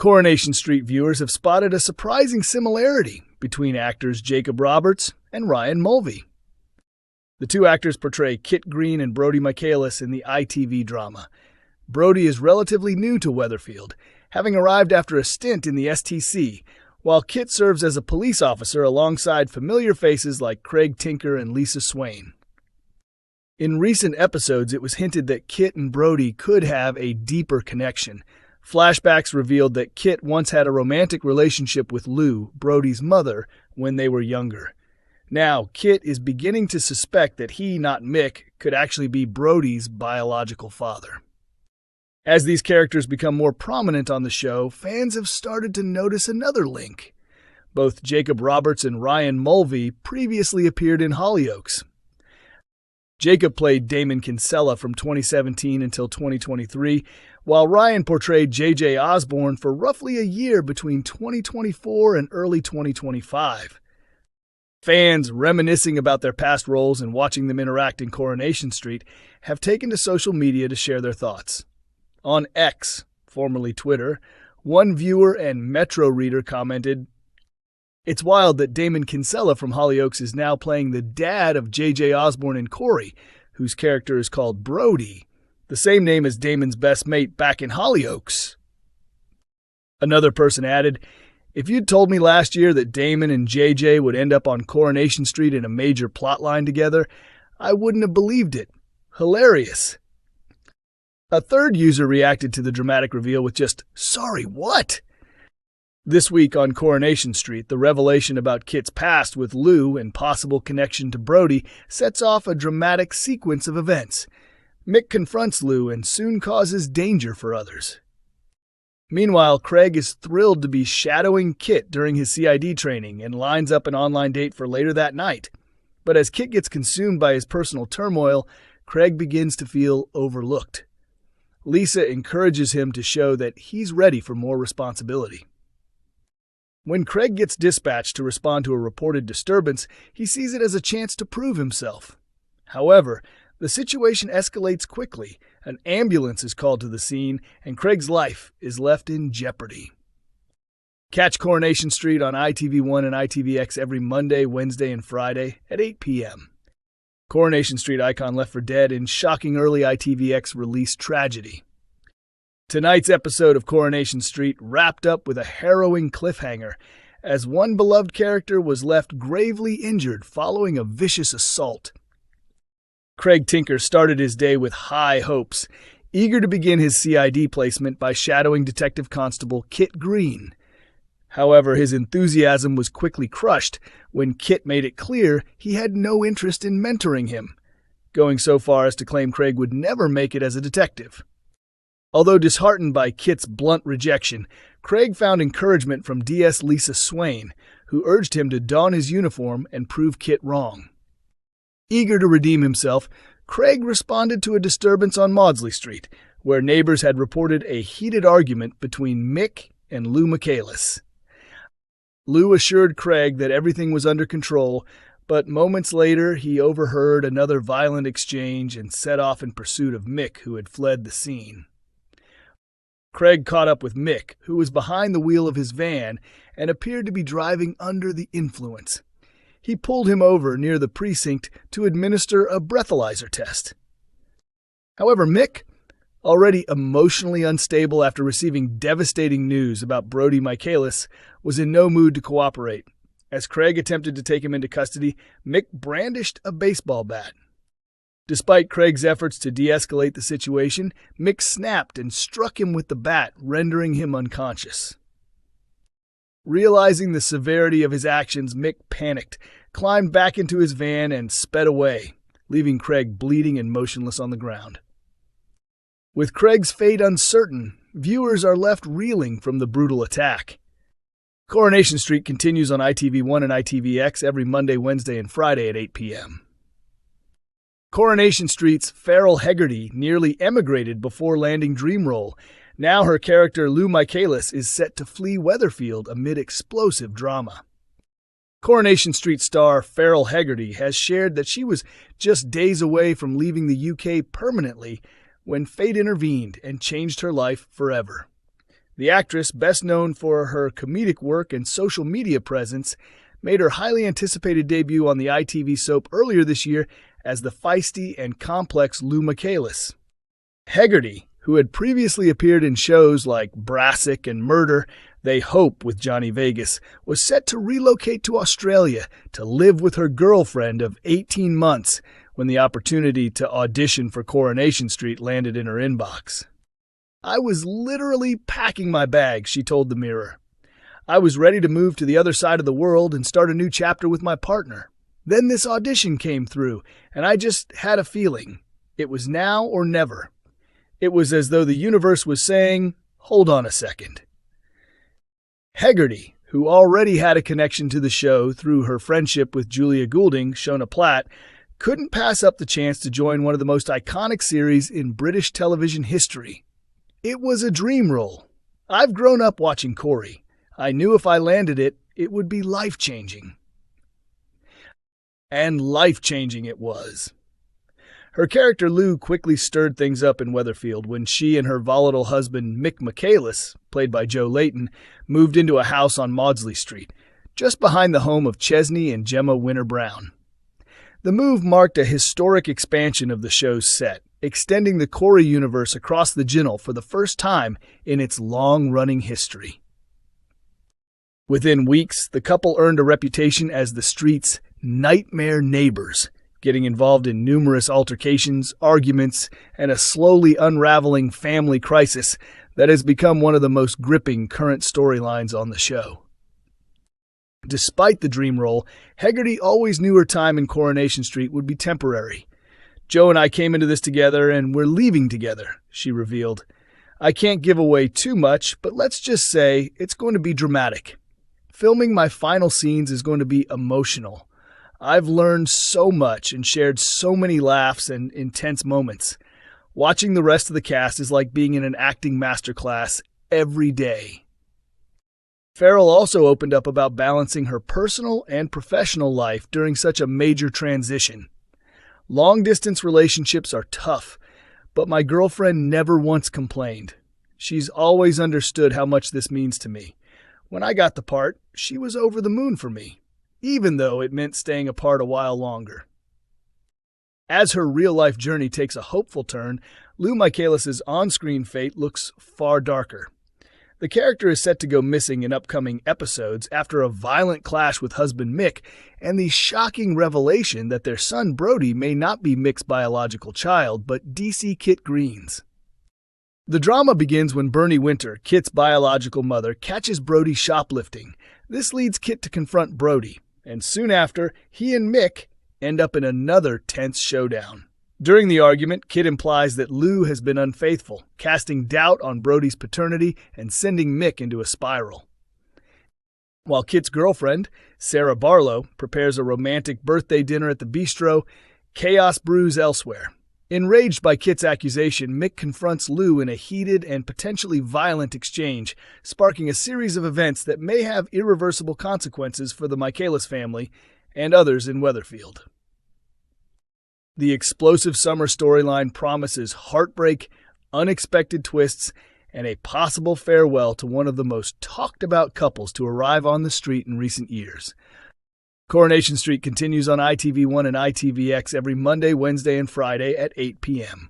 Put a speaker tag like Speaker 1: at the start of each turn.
Speaker 1: Coronation Street viewers have spotted a surprising similarity between actors Jacob Roberts and Ryan Mulvey. The two actors portray Kit Green and Brody Michaelis in the ITV drama. Brody is relatively new to Weatherfield, having arrived after a stint in the STC, while Kit serves as a police officer alongside familiar faces like Craig Tinker and Lisa Swain. In recent episodes, it was hinted that Kit and Brody could have a deeper connection. Flashbacks revealed that Kit once had a romantic relationship with Lou, Brody's mother, when they were younger. Now, Kit is beginning to suspect that he, not Mick, could actually be Brody's biological father. As these characters become more prominent on the show, fans have started to notice another link. Both Jacob Roberts and Ryan Mulvey previously appeared in Hollyoaks. Jacob played Damon Kinsella from 2017 until 2023, while Ryan portrayed J.J. Osborne for roughly a year between 2024 and early 2025. Fans reminiscing about their past roles and watching them interact in Coronation Street have taken to social media to share their thoughts. On X, formerly Twitter, one viewer and Metro reader commented, "It's wild that Damon Kinsella from Hollyoaks is now playing the dad of J.J. Osborne and Corrie, whose character is called Brody, the same name as Damon's best mate back in Hollyoaks." Another person added, "If you'd told me last year that Damon and JJ would end up on Coronation Street in a major plotline together, I wouldn't have believed it. Hilarious." A third user reacted to the dramatic reveal with just, "Sorry, what?" This week on Coronation Street, the revelation about Kit's past with Lou and possible connection to Brody sets off a dramatic sequence of events. Mick confronts Lou and soon causes danger for others. Meanwhile, Craig is thrilled to be shadowing Kit during his CID training and lines up an online date for later that night. But as Kit gets consumed by his personal turmoil, Craig begins to feel overlooked. Lisa encourages him to show that he's ready for more responsibility. When Craig gets dispatched to respond to a reported disturbance, he sees it as a chance to prove himself. However, the situation escalates quickly. An ambulance is called to the scene, and Craig's life is left in jeopardy. Catch Coronation Street on ITV1 and ITVX every Monday, Wednesday, and Friday at 8 p.m. Coronation Street icon left for dead in shocking early ITVX release tragedy. Tonight's episode of Coronation Street wrapped up with a harrowing cliffhanger, as one beloved character was left gravely injured following a vicious assault. Craig Tinker started his day with high hopes, eager to begin his CID placement by shadowing Detective Constable Kit Green. However, his enthusiasm was quickly crushed when Kit made it clear he had no interest in mentoring him, going so far as to claim Craig would never make it as a detective. Although disheartened by Kit's blunt rejection, Craig found encouragement from DS Lisa Swain, who urged him to don his uniform and prove Kit wrong. Eager to redeem himself, Craig responded to a disturbance on Maudsley Street, where neighbors had reported a heated argument between Mick and Lou Michaelis. Lou assured Craig that everything was under control, but moments later he overheard another violent exchange and set off in pursuit of Mick, who had fled the scene. Craig caught up with Mick, who was behind the wheel of his van and appeared to be driving under the influence. He pulled him over near the precinct to administer a breathalyzer test. However, Mick, already emotionally unstable after receiving devastating news about Brody Michaelis, was in no mood to cooperate. As Craig attempted to take him into custody, Mick brandished a baseball bat. Despite Craig's efforts to de-escalate the situation, Mick snapped and struck him with the bat, rendering him unconscious. Realizing the severity of his actions, Mick panicked, climbed back into his van, and sped away, leaving Craig bleeding and motionless on the ground. With Craig's fate uncertain, viewers are left reeling from the brutal attack. Coronation Street continues on ITV1 and ITVX every Monday, Wednesday, and Friday at 8 p.m. Coronation Street's Farrell Hegarty nearly emigrated before landing Dream Role. Now her character Lou Michaelis is set to flee Weatherfield amid explosive drama. Coronation Street star Farrell Hegarty has shared that she was just days away from leaving the UK permanently when fate intervened and changed her life forever. The actress, best known for her comedic work and social media presence, made her highly anticipated debut on the ITV soap earlier this year as the feisty and complex Lou Michaelis. Hegarty, who had previously appeared in shows like Brassic and Murder, They Hope with Johnny Vegas, was set to relocate to Australia to live with her girlfriend of 18 months when the opportunity to audition for Coronation Street landed in her inbox. "I was literally packing my bags," she told the Mirror. "I was ready to move to the other side of the world and start a new chapter with my partner. Then this audition came through, and I just had a feeling. It was now or never. It was as though the universe was saying, 'Hold on a second.'" Hegarty, who already had a connection to the show through her friendship with Julia Goulding, Shona Platt, couldn't pass up the chance to join one of the most iconic series in British television history. "It was a dream role. I've grown up watching Corrie. I knew if I landed it, it would be life-changing." And life-changing it was. Her character Lou quickly stirred things up in Weatherfield when she and her volatile husband Mick Michaelis, played by Joe Layton, moved into a house on Maudsley Street, just behind the home of Chesney and Gemma Winter Brown. The move marked a historic expansion of the show's set, extending the Corrie universe across the Ginnel for the first time in its long-running history. Within weeks, the couple earned a reputation as the street's nightmare neighbors, getting involved in numerous altercations, arguments, and a slowly unraveling family crisis that has become one of the most gripping current storylines on the show. Despite the dream role, Hegarty always knew her time in Coronation Street would be temporary. "Joe and I came into this together, and we're leaving together," she revealed. "I can't give away too much, but let's just say it's going to be dramatic. Filming my final scenes is going to be emotional. I've learned so much and shared so many laughs and intense moments. Watching the rest of the cast is like being in an acting masterclass every day." Farrell also opened up about balancing her personal and professional life during such a major transition. "Long-distance relationships are tough, but my girlfriend never once complained. She's always understood how much this means to me. When I got the part, she was over the moon for me, even though it meant staying apart a while longer." As her real-life journey takes a hopeful turn, Lou Michaelis' on-screen fate looks far darker. The character is set to go missing in upcoming episodes after a violent clash with husband Mick and the shocking revelation that their son Brody may not be Mick's biological child, but DC Kit Green's. The drama begins when Bernie Winter, Kit's biological mother, catches Brody shoplifting. This leads Kit to confront Brody, and soon after, he and Mick end up in another tense showdown. During the argument, Kit implies that Lou has been unfaithful, casting doubt on Brody's paternity and sending Mick into a spiral. While Kit's girlfriend, Sarah Barlow, prepares a romantic birthday dinner at the bistro, chaos brews elsewhere. Enraged by Kit's accusation, Mick confronts Lou in a heated and potentially violent exchange, sparking a series of events that may have irreversible consequences for the Michaelis family and others in Weatherfield. The explosive summer storyline promises heartbreak, unexpected twists, and a possible farewell to one of the most talked-about couples to arrive on the street in recent years. Coronation Street continues on ITV1 and ITVX every Monday, Wednesday, and Friday at 8 p.m.